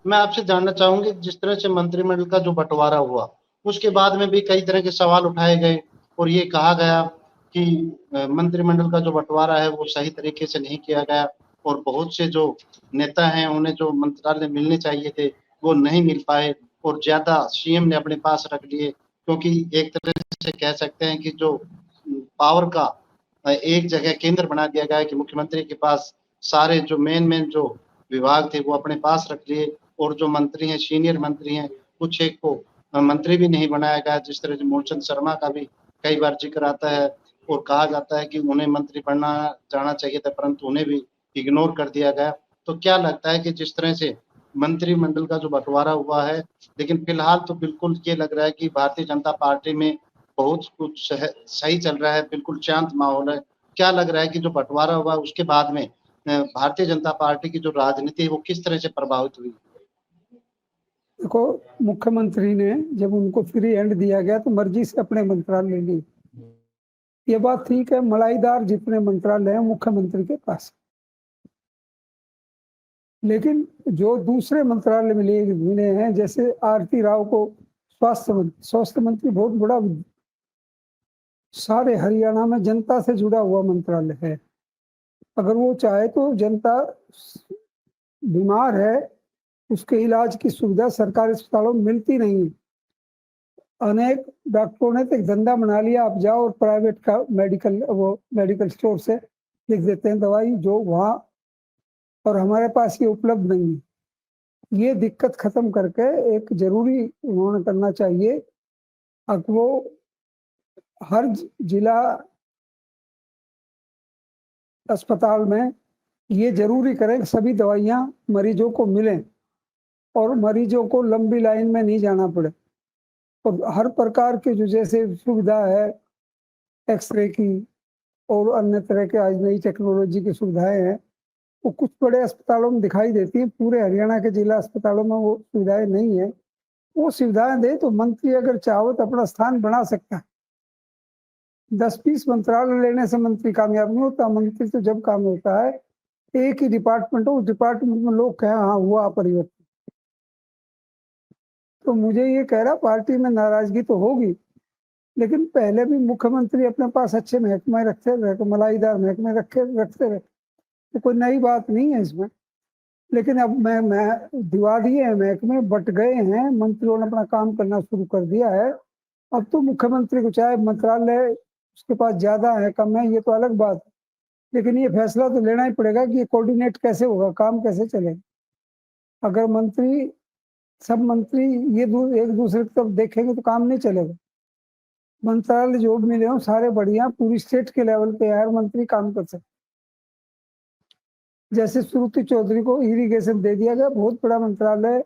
मैं आपसे जानना चाहूंगी, जिस तरह से मंत्रिमंडल का जो बंटवारा हुआ, उसके बाद में भी कई तरह के सवाल उठाए गए और ये कहा गया कि मंत्रिमंडल का जो बंटवारा है वो सही तरीके से नहीं किया गया और बहुत से जो नेता हैं उन्हें जो मंत्रालय मिलने चाहिए थे वो नहीं मिल पाए और ज्यादा सीएम ने अपने पास रख लिए, क्योंकि एक तरह से कह सकते हैं कि जो पावर का एक जगह केंद्र बना दिया गया है कि मुख्यमंत्री के पास सारे जो मेन जो विभाग थे वो अपने पास रख लिए और जो मंत्री हैं, सीनियर मंत्री हैं, कुछ एक को मंत्री भी नहीं बनाया गया। जिस तरह से मूलचंद शर्मा का भी कई बार जिक्र आता है और कहा जाता है कि उन्हें मंत्री बनना जाना चाहिए था, परंतु उन्हें भी इग्नोर कर दिया गया। तो क्या लगता है कि जिस तरह से मंत्रिमंडल का जो बंटवारा हुआ है, लेकिन फिलहाल तो बिल्कुल ये लग रहा है कि भारतीय जनता पार्टी में बहुत कुछ सही चल रहा है, बिल्कुल शांत माहौल है। क्या लग रहा है कि जो बंटवारा हुआ उसके बाद में भारतीय जनता पार्टी की जो राजनीति है वो किस तरह से प्रभावित हुई? देखो, मुख्यमंत्री ने जब उनको फ्री हैंड दिया गया तो मर्जी से अपने मंत्रालय लिए। ये बात ठीक है, मलाईदार जितने मंत्रालय हैं मुख्यमंत्री के पास, लेकिन जो दूसरे मंत्रालय मिले हैं, जैसे आरती राव को स्वास्थ्य मंत्री बहुत बड़ा, सारे हरियाणा में जनता से जुड़ा हुआ मंत्रालय है। अगर वो चाहे तो जनता बीमार है, उसके इलाज की सुविधा सरकारी अस्पतालों में मिलती नहीं है। अनेक डॉक्टरों ने तो एक धंधा बना लिया, आप जाओ और प्राइवेट का मेडिकल स्टोर से लिख देते हैं दवाई, जो वहाँ और हमारे पास ये उपलब्ध नहीं है। ये दिक्कत खत्म करके एक जरूरी उन्होंने करना चाहिए। अब वो हर जिला अस्पताल में ये जरूरी करें कि सभी दवाइयाँ मरीजों को मिलें और मरीजों को लंबी लाइन में नहीं जाना पड़े। और हर प्रकार की जो जैसे सुविधा है, एक्सरे की और अन्य तरह के आज नई टेक्नोलॉजी की सुविधाएं हैं, वो कुछ बड़े अस्पतालों में दिखाई देती है। पूरे हरियाणा के जिला अस्पतालों में वो सुविधाएं नहीं है। वो सुविधाएं दे तो मंत्री अगर चाहो तो अपना स्थान बना सकता है। 10-20 मंत्रालय लेने से मंत्री कामयाब नहीं होता। मंत्री तो जब काम होता है एक ही डिपार्टमेंट हो, उस डिपार्टमेंट में लोग कहें हाँ हुआ परिवर्तन। तो मुझे ये कह रहा, पार्टी में नाराजगी तो होगी, लेकिन पहले भी मुख्यमंत्री अपने पास अच्छे महकमे रखते रहे, मलाईदार महकमे रखते रहे, तो कोई नई बात नहीं है इसमें। लेकिन अब मैं दिवा दिए हैं, महकमे बट गए हैं, मंत्रियों ने अपना काम करना शुरू कर दिया है। अब तो मुख्यमंत्री को चाहे मंत्रालय उसके पास ज्यादा है कम है ये तो अलग बात है, लेकिन ये फैसला तो लेना ही पड़ेगा कि ये कोऑर्डिनेट कैसे होगा, काम कैसे चलेगा। अगर सब मंत्री ये एक दूसरे की तरफ देखेंगे तो काम नहीं चलेगा। मंत्रालय जो मिले हो सारे बढ़िया, पूरी स्टेट के लेवल पे हर मंत्री काम कर सकते। जैसे श्रुति चौधरी को इरिगेशन दे दिया गया, बहुत बड़ा मंत्रालय,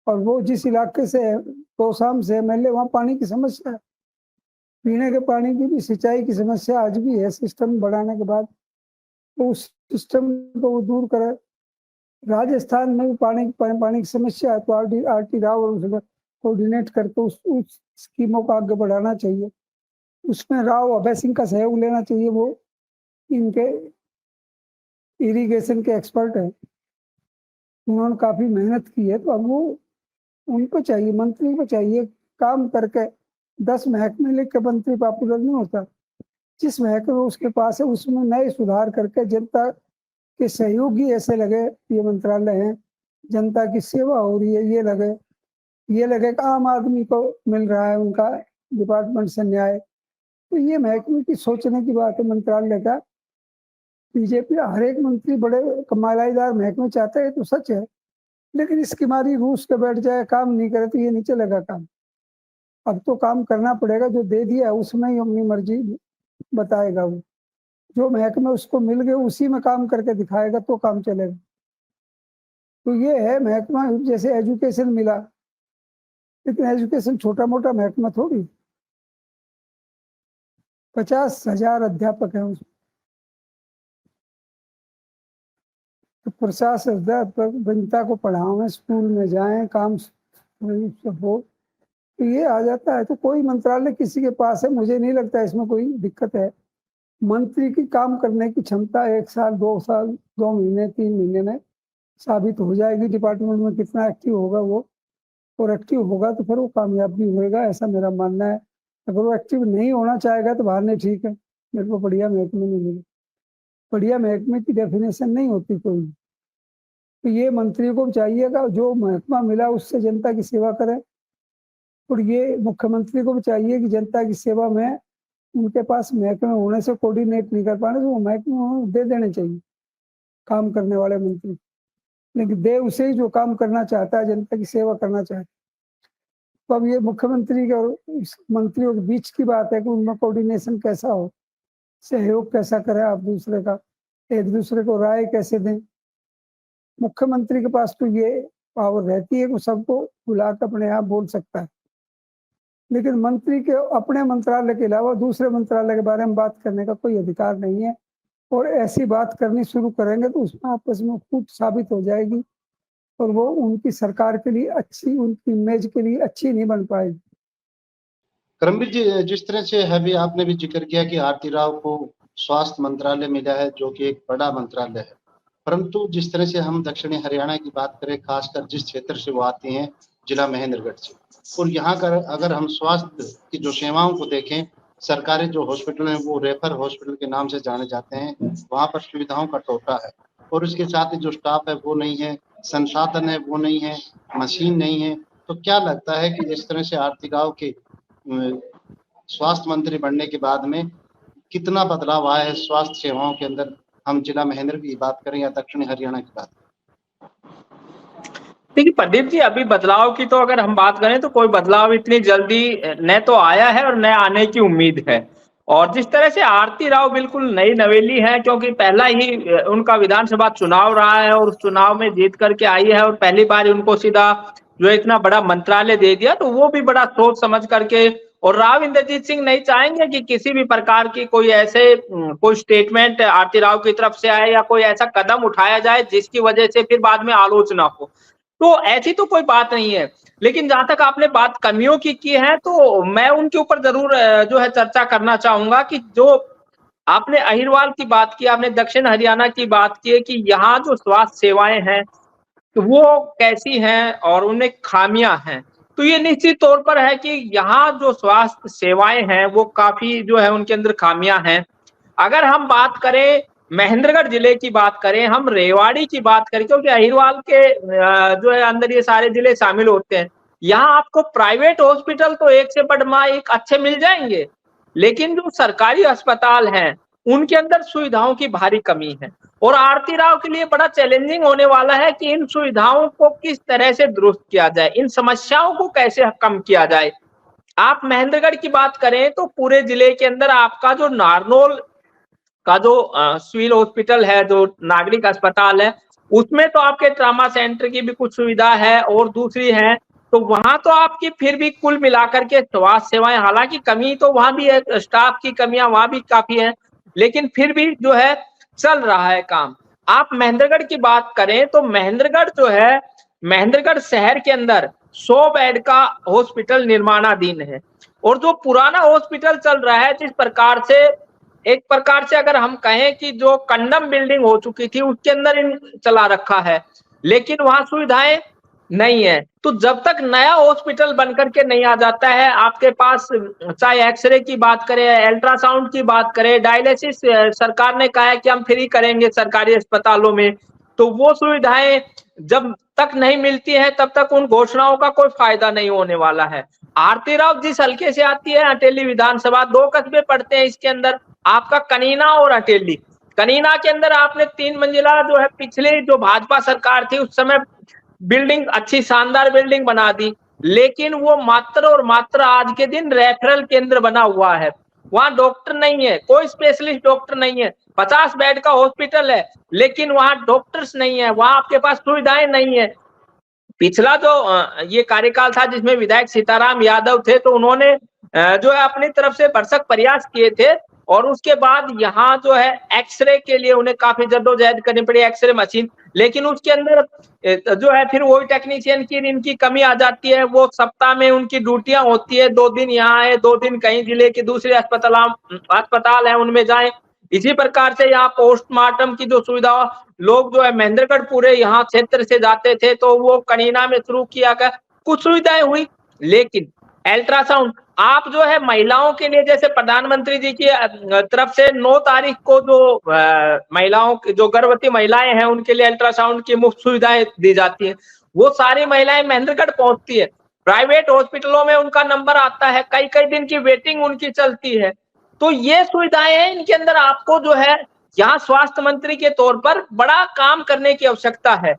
और वो जिस इलाके से तोसाम से एमएलए, वहाँ पानी की समस्या है, पीने के पानी की भी, सिंचाई की समस्या आज भी है। सिस्टम बढ़ाने के बाद तो उस सिस्टम को वो दूर करे। राजस्थान में भी पानी की समस्या है, तो आरटी राव और उसमें कोऑर्डिनेट करके उस स्कीमों को आगे बढ़ाना चाहिए। उसमें राव अभय सिंह का सहयोग लेना चाहिए, वो इनके इरिगेशन के एक्सपर्ट हैं, उन्होंने काफी मेहनत की है। तो अब वो उनको चाहिए, मंत्री को चाहिए काम करके। 10 महकमे लेके मंत्री पॉपुलर नहीं होता। जिस महकमे उसके पास है उसमें नए सुधार करके जनता के सहयोगी ऐसे लगे ये मंत्रालय है, जनता की सेवा हो रही है, ये लगे कि आम आदमी को मिल रहा है उनका डिपार्टमेंट से न्याय। तो ये महकमे की सोचने की बात है मंत्रालय का। बीजेपी हर एक मंत्री बड़े कमाईदार महकमे चाहते हैं तो सच है, लेकिन इसकी मारी रूस के बैठ जाए, काम नहीं करे तो ये नहीं चलेगा काम। अब तो काम करना पड़ेगा, जो दे दिया है उसमें ही अपनी मर्जी बताएगा। वो जो महकमे उसको मिल गए उसी में काम करके दिखाएगा तो काम चलेगा। तो ये है महकमा, जैसे एजुकेशन मिला, लेकिन एजुकेशन छोटा मोटा महकमा थोड़ी, 50,000 अध्यापक हैं उसमें। तो प्रशासन जनता को पढ़ावें, स्कूल में जाएं, काम सब हो, तो ये आ जाता है। तो कोई मंत्रालय किसी के पास है, मुझे नहीं लगता इसमें कोई दिक्कत है। मंत्री की काम करने की क्षमता 1 साल 2 साल 2 महीने 3 महीने में साबित हो जाएगी डिपार्टमेंट में कितना एक्टिव होगा वो, और एक्टिव होगा तो फिर वो कामयाब भी होएगा, ऐसा मेरा मानना है। अगर वो एक्टिव नहीं होना चाहेगा तो बाहर नहीं, ठीक है, मेरे को बढ़िया महकमे नहीं मिले। बढ़िया महकमे की डेफिनेशन नहीं होती कोई, तो ये मंत्री को चाहिएगा जो महकमा मिला उससे जनता की सेवा करे, और ये मुख्यमंत्री को भी चाहिए कि जनता की सेवा में उनके पास महकमे होने से कोऑर्डिनेट नहीं कर पा रहे तो वो महकमे दे देने चाहिए काम करने वाले मंत्री, लेकिन दे उसे ही जो काम करना चाहता है, जनता की सेवा करना चाहता है। तो अब ये मुख्यमंत्री के और मंत्रियों के बीच की बात है कि उनमें कोऑर्डिनेशन कैसा हो, सहयोग कैसा करें आप दूसरे का, एक दूसरे को राय कैसे दें। मुख्यमंत्री के पास तो ये पावर रहती है कि सबको बुला कर अपने आप बोल सकता है, लेकिन मंत्री के अपने मंत्रालय के अलावा दूसरे मंत्रालय के बारे में बात करने का कोई अधिकार नहीं है, और ऐसी बात करनी शुरू करेंगे तो उसमें आपस में फूट साबित हो जाएगी, और वो उनकी सरकार के लिए अच्छी, उनकी इमेज के लिए अच्छी नहीं बन पाएगी। करमबीर जी, जिस तरह से अभी आपने भी जिक्र किया कि आरती राव को स्वास्थ्य मंत्रालय मिला है, जो कि एक बड़ा मंत्रालय है, परंतु जिस तरह से हम दक्षिणी हरियाणा की बात करें, खासकर जिस क्षेत्र से वो आती हैं, जिला महेंद्रगढ़ से, और यहाँ का अगर हम स्वास्थ्य की जो सेवाओं को देखें, सरकारी जो हॉस्पिटल हैं वो रेफर हॉस्पिटल के नाम से जाने जाते हैं, वहाँ पर सुविधाओं का टोटा है, और इसके साथ ही जो स्टाफ है वो नहीं है, संसाधन है वो नहीं है, मशीन नहीं है। तो क्या लगता है कि जिस तरह से आरती राव के स्वास्थ्य मंत्री बनने के बाद में कितना बदलाव आया है स्वास्थ्य सेवाओं के अंदर, हम जिला महेंद्रगढ़ की बात करें या दक्षिणी हरियाणा की बात करें? देखिए प्रदीप जी, अभी बदलाव की तो अगर हम बात करें तो कोई बदलाव इतनी जल्दी न तो आया है और न आने की उम्मीद है। और जिस तरह से आरती राव बिल्कुल नई नवेली है, क्योंकि पहला ही उनका विधानसभा चुनाव रहा है और उस चुनाव में जीत करके आई है, और पहली बार उनको सीधा जो इतना बड़ा मंत्रालय दे दिया, तो वो भी बड़ा सोच समझ करके। और राव इंद्रजीत सिंह नहीं चाहेंगे कि किसी भी प्रकार की कोई ऐसे कोई स्टेटमेंट आरती राव की तरफ से आए या कोई ऐसा कदम उठाया जाए जिसकी वजह से फिर बाद में आलोचना हो। तो ऐसी तो कोई बात नहीं है, लेकिन जहां तक आपने बात कमियों की है, तो मैं उनके ऊपर जरूर जो है चर्चा करना चाहूंगा कि जो आपने अहिरवाल की बात की, आपने दक्षिण हरियाणा की बात की कि यहाँ जो स्वास्थ्य सेवाएं हैं तो वो कैसी हैं और उनमें खामियां हैं। तो ये निश्चित तौर पर है कि यहाँ जो स्वास्थ्य सेवाएं हैं वो काफी जो है उनके अंदर खामियां हैं। अगर हम बात करें महेंद्रगढ़ जिले की बात करें, हम रेवाड़ी की बात करें, क्योंकि अहिरवाल के जो है अंदर ये सारे जिले शामिल होते हैं, यहाँ आपको प्राइवेट हॉस्पिटल तो एक से बढ़ एक अच्छे मिल जाएंगे, लेकिन जो सरकारी अस्पताल हैं उनके अंदर सुविधाओं की भारी कमी है। और आरती राव के लिए बड़ा चैलेंजिंग होने वाला है कि इन सुविधाओं को किस तरह से दुरुस्त किया जाए, इन समस्याओं को कैसे कम किया जाए। आप महेंद्रगढ़ की बात करें तो पूरे जिले के अंदर आपका जो नारनौल का जो सिविल हॉस्पिटल है, जो नागरिक अस्पताल है, उसमें तो आपके ट्रामा सेंटर की भी कुछ सुविधा है, और दूसरी है तो वहां तो आपकी फिर भी कुल मिलाकर के स्वास्थ्य सेवाएं, हालांकि कमी तो वहां भी है, स्टाफ की कमियां वहां भी काफी है, लेकिन फिर भी जो है चल रहा है काम। आप महेंद्रगढ़ की बात करें तो महेंद्रगढ़ जो है, महेंद्रगढ़ शहर के अंदर 100 बेड का हॉस्पिटल निर्माणाधीन है, और जो पुराना हॉस्पिटल चल रहा है, जिस प्रकार से एक प्रकार से अगर हम कहें कि जो कंडम बिल्डिंग हो चुकी थी उसके अंदर इन चला रखा है, लेकिन वहां सुविधाएं नहीं है। तो जब तक नया हॉस्पिटल बनकर के नहीं आ जाता है आपके पास, चाहे एक्सरे की बात करें, अल्ट्रासाउंड की बात करें, डायलिसिस सरकार ने कहा है कि हम फ्री करेंगे सरकारी अस्पतालों में, तो वो सुविधाएं जब तक नहीं मिलती है तब तक उन घोषणाओं का कोई फायदा नहीं होने वाला है। आरती राव जिस हल्के से आती है, अटेली विधानसभा, 2 कस्बे पड़ते हैं इसके अंदर, आपका कनीना और अटेली। कनीना के अंदर आपने 3 मंजिला जो है, पिछले जो भाजपा सरकार थी उस समय बिल्डिंग अच्छी शानदार बिल्डिंग बना दी, लेकिन वो मात्र और मात्र आज के दिन रेफरल केंद्र बना हुआ है। वहां डॉक्टर नहीं है, कोई स्पेशलिस्ट डॉक्टर नहीं है, 50 बेड का हॉस्पिटल है, लेकिन वहां डॉक्टर्स नहीं है, वहां आपके पास सुविधाएं नहीं है। पिछला जो ये कार्यकाल था जिसमें विधायक सीताराम यादव थे, तो उन्होंने जो है अपनी तरफ से भरसक प्रयास किए थे, और उसके बाद यहाँ जो है एक्सरे के लिए उन्हें काफी जद्दोजहद करनी पड़ी, एक्सरे मशीन, लेकिन उसके अंदर जो है फिर वही टेक्नीशियन की इनकी कमी आ जाती है। वो सप्ताह में उनकी ड्यूटियां होती है, 2 दिन यहाँ है, 2 दिन कहीं जिले के दूसरे अस्पताल है उनमें जाएं, इसी प्रकार से यहाँ पोस्टमार्टम की जो सुविधा, लोग जो है महेंद्रगढ़ पूरे यहाँ क्षेत्र से जाते थे तो वो कनीना में शुरू किया गया, कुछ सुविधाएं हुई। लेकिन अल्ट्रासाउंड आप जो है महिलाओं के लिए, जैसे प्रधानमंत्री जी की तरफ से 9 तारीख को जो महिलाओं की, जो गर्भवती महिलाएं हैं उनके लिए अल्ट्रासाउंड की मुफ्त सुविधाएं दी जाती है, वो सारी महिलाएं महेंद्रगढ़ पहुंचती है। प्राइवेट हॉस्पिटलों में उनका नंबर आता है, कई कई दिन की वेटिंग उनकी चलती है। तो ये सुविधाएं हैं, इनके अंदर आपको जो है यहाँ स्वास्थ्य मंत्री के तौर पर बड़ा काम करने की आवश्यकता है।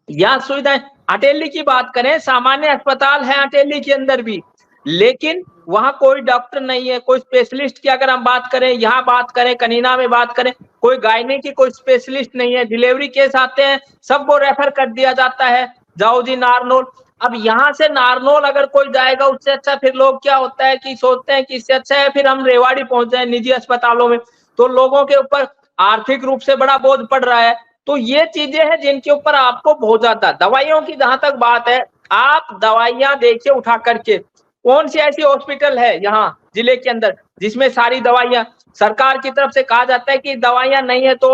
यहाँ सुविधाएं, अटेली की बात करें, सामान्य अस्पताल है अटेली के अंदर भी, लेकिन वहां कोई डॉक्टर नहीं है, कोई स्पेशलिस्ट की अगर हम बात करें, यहाँ बात करें, कनीना में बात करें, कोई गायने की कोई स्पेशलिस्ट नहीं है। डिलीवरी केस आते हैं, सबको रेफर कर दिया जाता है, जाओ जी नारनौल। अब यहाँ से नारनौल अगर कोई जाएगा, उससे अच्छा फिर लोग क्या होता है कि सोचते हैं कि इससे अच्छा है फिर हम रेवाड़ी पहुंच जाए निजी अस्पतालों में, तो लोगों के ऊपर आर्थिक रूप से बड़ा बोझ पड़ रहा है। तो ये चीजें हैं जिनके ऊपर आपको बहुत ज्यादा, दवाइयों की जहां तक बात है, आप दवाइयां देखिए उठा करके, कौन सी ऐसी हॉस्पिटल है यहाँ जिले के अंदर जिसमें सारी दवाइयां, सरकार की तरफ से कहा जाता है कि दवाइयां नहीं है तो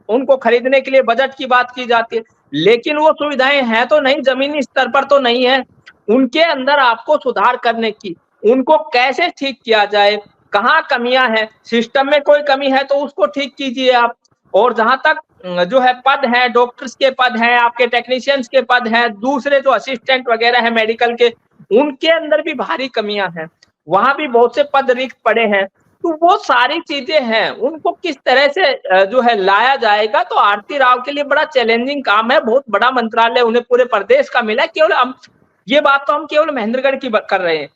उनको खरीदने के लिए बजट की बात की जाती है, लेकिन वो सुविधाएं हैं तो नहीं, जमीनी स्तर पर तो नहीं है। उनके अंदर आपको सुधार करने की, उनको कैसे ठीक किया जाए, कहाँ कमियां हैं, सिस्टम में कोई कमी है तो उसको ठीक कीजिए आप। और जहां तक जो है पद है, डॉक्टर्स के पद हैं, आपके टेक्नीशियंस के पद हैं, दूसरे जो असिस्टेंट वगैरह है मेडिकल के, उनके अंदर भी भारी कमियां हैं, वहां भी बहुत से पद रिक्त पड़े हैं। तो वो सारी चीजें हैं, उनको किस तरह से जो है लाया जाएगा, तो आरती राव के लिए बड़ा चैलेंजिंग काम है। बहुत बड़ा मंत्रालय उन्हें पूरे प्रदेश का मिला, केवल हम ये बात तो हम केवल महेंद्रगढ़ की कर रहे हैं,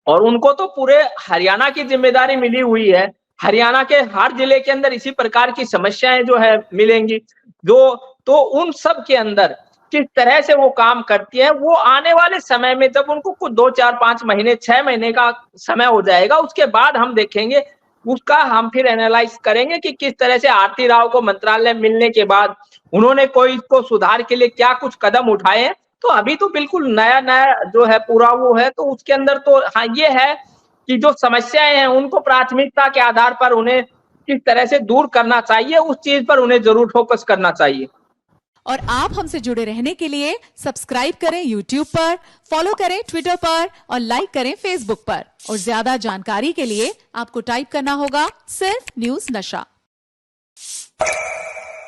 और उनको तो पूरे हरियाणा की जिम्मेदारी मिली हुई है। हरियाणा के हर जिले के अंदर इसी प्रकार की समस्याएं जो है मिलेंगी, जो तो उन सब के अंदर किस तरह से वो काम करती है, वो आने वाले समय में जब उनको कुछ 2, 4, 5 महीने, 6 महीने का समय हो जाएगा, उसके बाद हम देखेंगे, उसका हम फिर एनालाइज करेंगे कि किस तरह से आरती राव को मंत्रालय मिलने के बाद उन्होंने कोई इसको सुधार के लिए क्या कुछ कदम उठाए हैं। तो अभी तो बिल्कुल नया नया जो है पूरा वो है, तो उसके अंदर तो हाँ ये है कि जो समस्याएं हैं उनको प्राथमिकता के आधार पर उन्हें किस तरह से दूर करना चाहिए, उस चीज पर उन्हें जरूर फोकस करना चाहिए। और आप हमसे जुड़े रहने के लिए सब्सक्राइब करें YouTube पर, फॉलो करें Twitter पर और लाइक करें Facebook पर। और ज्यादा जानकारी के लिए आपको टाइप करना होगा सिर्फ न्यूज़ नशा।